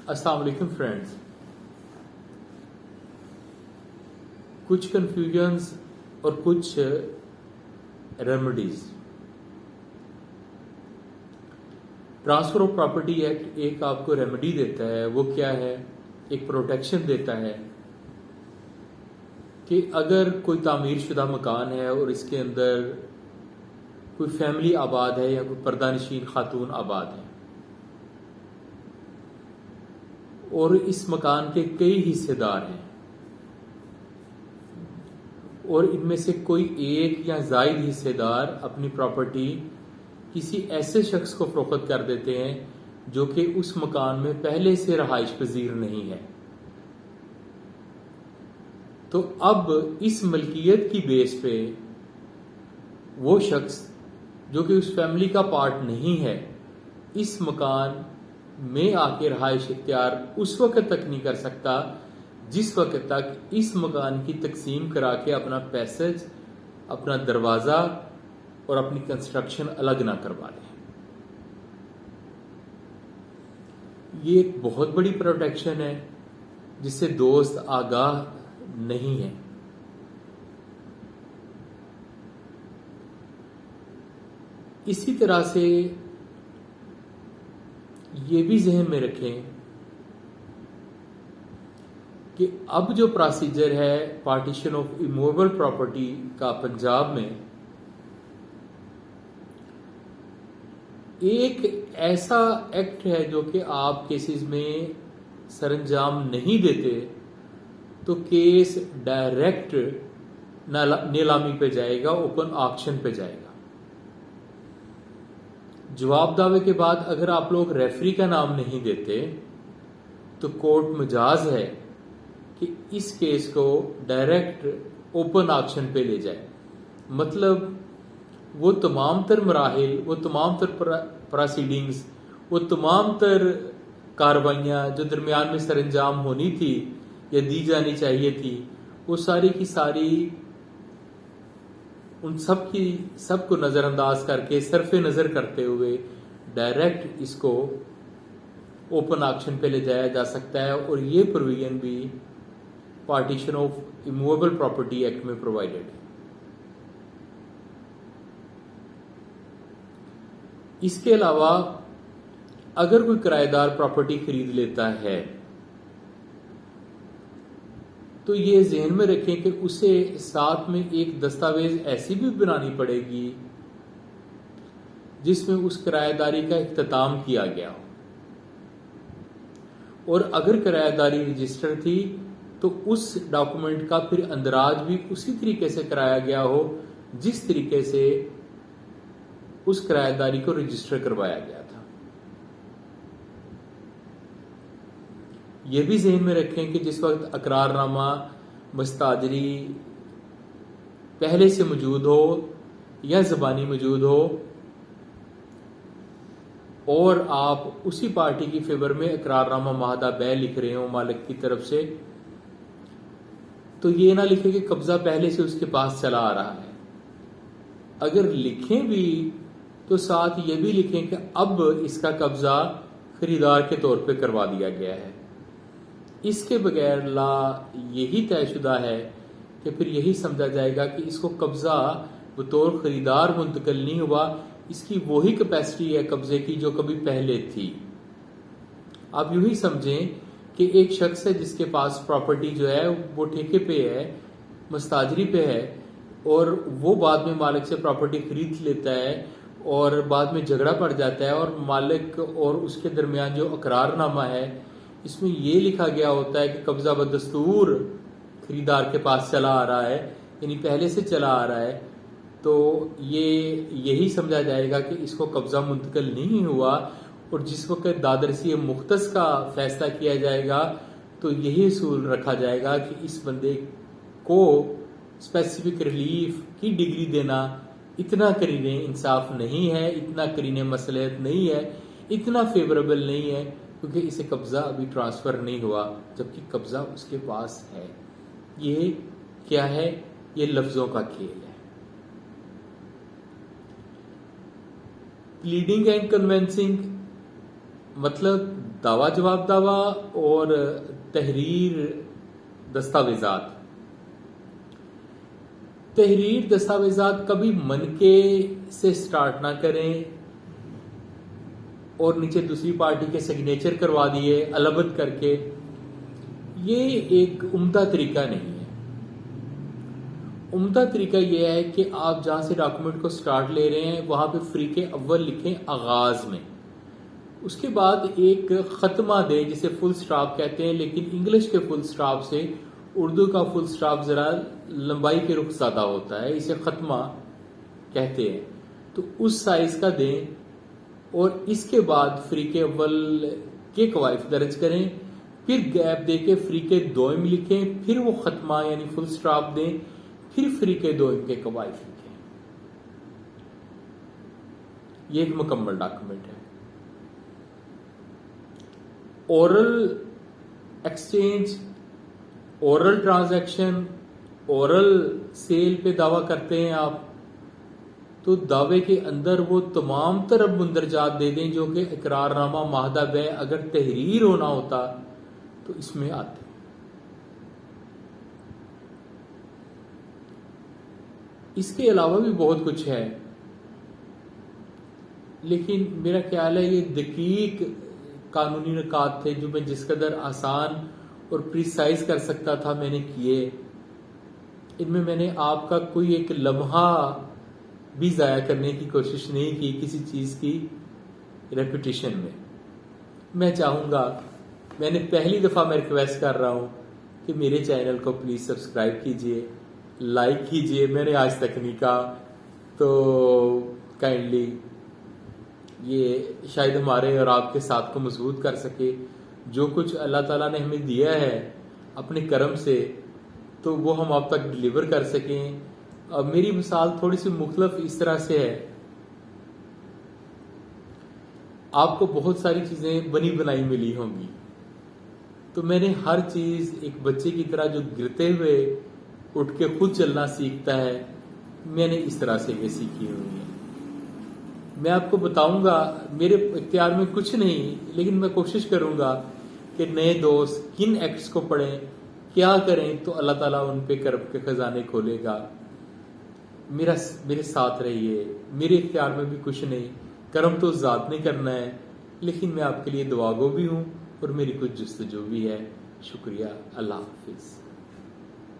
अस्सलाम वालेकुम फ्रेंड्स। कुछ कंफ्यूजन्स और कुछ remedies. Transfer of property act एक आपको रेमेडी देता है। वो क्या है? एक प्रोटेक्शन देता है कि अगर कोई तामीर शुदा मकान है और इसके अंदर कोई फैमिली आबाद है या कोई पर्दानशीन खातून आबाद है और इस मकान के कई हिस्सेदार हैं और इनमें से कोई एक या जायद हिस्सेदार अपनी प्रॉपर्टी किसी ऐसे शख्स को फरोख्त कर देते हैं जो कि उस मकान में पहले से रहाइश पजीर नहीं है, तो अब इस मलकियत की बेस पे वो शख्स जो कि उस फैमिली का पार्ट नहीं है इस मकान में आके रहाइश इख्तियार उस वक्त तक नहीं कर सकता जिस वक्त तक इस मकान की तकसीम करा के अपना पैसेज, अपना दरवाजा और अपनी कंस्ट्रक्शन अलग ना करवा ले। ये एक बहुत बड़ी प्रोटेक्शन है जिससे दोस्त आगाह नहीं है। इसी तरह से ये भी जहन में रखें कि अब जो प्रोसीजर है पार्टीशन ऑफ इमूवेबल प्रॉपर्टी का पंजाब में, एक ऐसा एक्ट है जो कि आप केसेस में सरंजाम नहीं देते तो केस डायरेक्ट नीलामी पे जाएगा, ओपन ऑक्शन पे जाएगा। जवाब दावे के बाद अगर आप लोग रेफरी का नाम नहीं देते तो कोर्ट मजाज है कि इस केस को डायरेक्ट ओपन ऑक्शन पे ले जाए। मतलब वो तमाम तर मराहिल, वो तमाम तर प्रोसीडिंग्स, वो तमाम तर कार्रवाइयाँ जो दरमियान में सरंजाम होनी थी या दी जानी चाहिए थी, वो सारी की सारी उन सबको नज़रअंदाज करके सरफे नज़र करते हुए डायरेक्ट इसको ओपन ऑक्शन पे ले जाया जा सकता है। और ये प्रोविजन भी partition of immovable property act में प्रोवाइडेड है। इसके अलावा अगर कोई किराएदार प्रॉपर्टी खरीद लेता है तो ये ज़हन में रखें कि उसे साथ में एक दस्तावेज ऐसी भी बनानी पड़ेगी जिसमें उस किराएदारी का इख्तिताम किया गया हो, और अगर किराएदारी रजिस्टर थी तो उस डॉक्यूमेंट का फिर अंदराज भी उसी तरीके से कराया गया हो जिस तरीके से उस किराएदारी को रजिस्टर करवाया गया था। यह भी ज़हन में रखें कि जिस वक्त अकरारनामा मुस्ताजरी पहले से मौजूद हो या ज़बानी मौजूद हो और आप उसी पार्टी की फेवर में अकरारनामा माहदा बै लिख रहे हो मालिक की तरफ से, तो ये ना लिखें कि कब्जा पहले से उसके पास चला आ रहा है। अगर लिखें भी तो साथ ये भी लिखें कि अब इसका कब्जा खरीदार के तौर पे करवा दिया गया है। इसके बगैर ला यही तयशुदा है कि फिर यही समझा जाएगा कि इसको कब्जा बतौर खरीदार मुंतकिल नहीं हुआ, इसकी वही कैपेसिटी है कब्जे की जो कभी पहले थी। आप यूं ही समझें कि एक शख्स है जिसके पास प्रॉपर्टी जो है वो ठेके पे है, मुस्ताजरी पे है, और वो बाद में मालिक से प्रॉपर्टी खरीद लेता है और बाद में झगड़ा पड़ जाता है और मालिक और उसके दरमियान जो अकरारनामा है इसमें ये लिखा गया होता है कि कब्जा बदस्तूर खरीदार के पास चला आ रहा है, यानी पहले से चला आ रहा है, तो ये यही समझा जाएगा कि इसको कब्जा मुंतकिल नहीं हुआ। और जिस वक्त दादरसी मुख्तस का फैसला किया जाएगा तो यही असूल रखा जाएगा कि इस बंदे को स्पेसिफिक रिलीफ की डिग्री देना इतना करीने इंसाफ नहीं है, इतना करीने मसलहत नहीं है, इतना फेवरेबल नहीं है, क्योंकि इसे कब्जा अभी ट्रांसफर नहीं हुआ जबकि कब्जा उसके पास है। ये क्या है? ये लफ्जों का खेल है। प्लीडिंग एंड कन्वेंसिंग مطلب دعویٰ جواب دعویٰ اور تحریر دستاویزات. تحریر دستاویزات کبھی منکے سے سٹارٹ نہ کریں اور نیچے دوسری پارٹی کے سگنیچر کروا دیے البت کر کے. یہ ایک عمدہ طریقہ نہیں ہے. عمدہ طریقہ یہ ہے کہ آپ جہاں سے ڈاکومنٹ کو سٹارٹ لے رہے ہیں وہاں پہ فریق اول لکھیں آغاز میں, اس کے بعد ایک ختمہ دیں جسے فل سٹاپ کہتے ہیں, لیکن انگلش کے فل سٹاپ سے اردو کا فل سٹاپ ذرا لمبائی کے رخ زیادہ ہوتا ہے, اسے ختمہ کہتے ہیں. تو اس سائز کا دیں اور اس کے بعد فریق اول کے قوائف درج کریں, پھر گیپ دے کے فریق دوئم لکھیں, پھر وہ ختمہ یعنی فل سٹاپ دیں, پھر فریق دوئم کے قوائف لکھیں. یہ ایک مکمل ڈاکومنٹ ہے. Oral exchange, oral transaction, oral sale پہ دعویٰ کرتے ہیں آپ, تو دعوے کے اندر وہ تمام تر مندرجات دے دیں جو کہ اقرار نامہ معاہدہ بیع اگر تحریر ہونا ہوتا تو اس میں آتے. اس کے علاوہ بھی بہت کچھ ہے, لیکن میرا خیال ہے یہ دقیق قانونی نکات تھے جو میں جس قدر آسان اور پریسائز کر سکتا تھا میں نے کیے. ان میں نے آپ کا کوئی ایک لمحہ بھی ضائع کرنے کی کوشش نہیں کی کسی چیز کی ریپیٹیشن میں. میں چاہوں گا, میں نے پہلی دفعہ میں ریکویسٹ کر رہا ہوں کہ میرے چینل کو پلیز سبسکرائب کیجئے, لائک کیجئے. میں نے آج تک نہیں کہا تو کائنڈلی یہ شاید ہمارے اور آپ کے ساتھ کو مضبوط کر سکے. جو کچھ اللہ تعالیٰ نے ہمیں دیا ہے اپنے کرم سے تو وہ ہم آپ تک ڈلیور کر سکیں. میری مثال تھوڑی سی مختلف اس طرح سے ہے, آپ کو بہت ساری چیزیں بنی بنائی ملی ہوں گی, تو میں نے ہر چیز ایک بچے کی طرح جو گرتے ہوئے اٹھ کے خود چلنا سیکھتا ہے, میں نے اس طرح سے یہ سیکھی ہوئی ہے. میں آپ کو بتاؤں گا, میرے اختیار میں کچھ نہیں, لیکن میں کوشش کروں گا کہ نئے دوست کن ایکٹس کو پڑھیں, کیا کریں تو اللہ تعالیٰ ان پہ کرم کے خزانے کھولے گا. میرے ساتھ رہیے. میرے اختیار میں بھی کچھ نہیں, کرم تو ذات نے کرنا ہے, لیکن میں آپ کے لیے دعا گو بھی ہوں اور میری کچھ جستجو بھی ہے. شکریہ. اللہ حافظ.